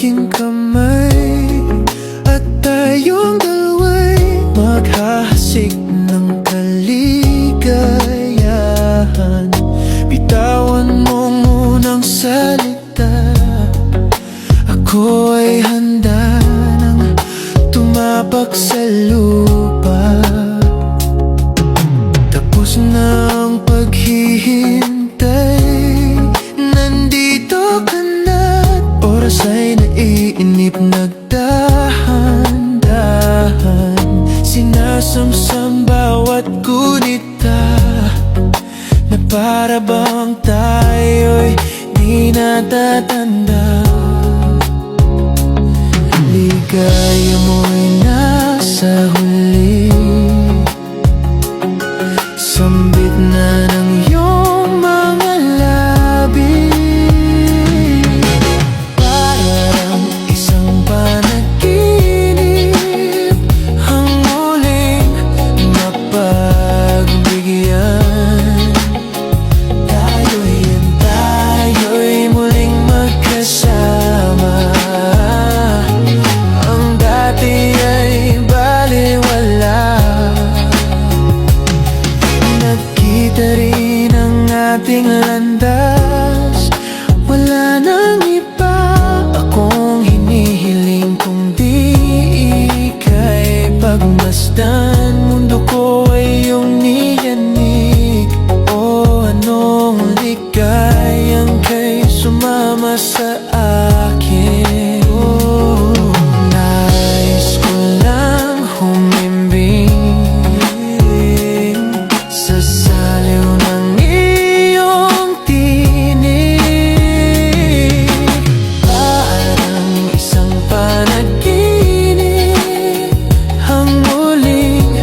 aking kamay, at tayong dalawa'y maghahasik ng kaligayahan. Bitawan mo munang salita, ako ay handa nang tumapak sa lupa. Tapos na ang paghihintay, nandito ka na't oras ay naiinip. Nagdahan-dahan, sinasamsam bawat gunita, na para bang tayo'y di natatanda. Ligaya mo'y nasa huli, sambit na ng iyong mga labi. Parang isang panaginip, ang muling mapagbigyan. Tayo'y muling magkasama. Ang dati ay baliwala. Nagkita rin ang ating landas, wala nang iba akong hinihiling kundi ika'y pagmasdan. Mundo ko ay iyong niyanig, o anong ligayang kay sumama sa akin. Nais ko lang humimbing sa saliw ng iyong tinig. Parang isang panaginip, ang muling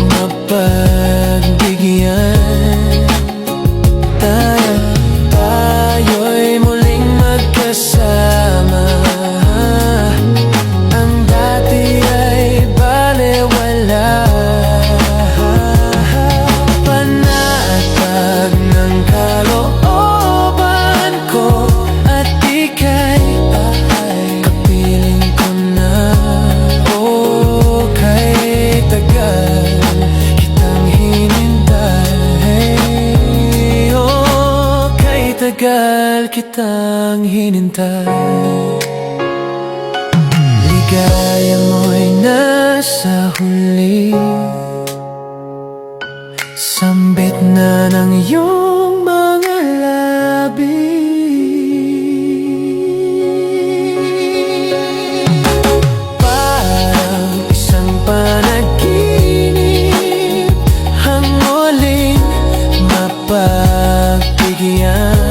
mapagbigyan. Tayo'y muling magkasama. Ang dati ay baliwala. Panatag ng kalooban ko, at ika'y kapiling ko na. O kay tagal kitang hinintay, o kay tagal kitang hinintay. Ligaya mo'y nasa huli, sambit na ng iyong mga labi. Parang isang panaginip, ang muling mapagbigyan.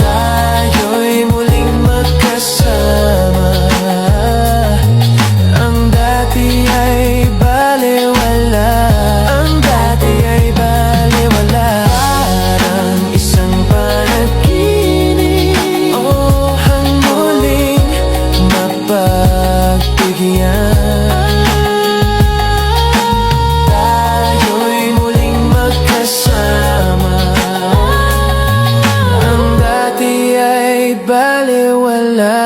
Tayo'y muling magkasama. Ang dati ay baliwala. Ang dati ay baliwala. Parang isang panaginip, ang muling mapagbigyan. Tayo'y muling magkasama. Ang dati ay baliwala.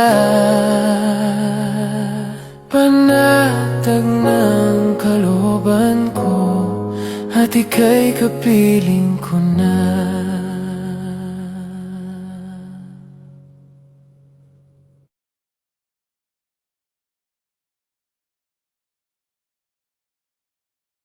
Panatag ng kalooban ko, at ika'y kapiling ko na.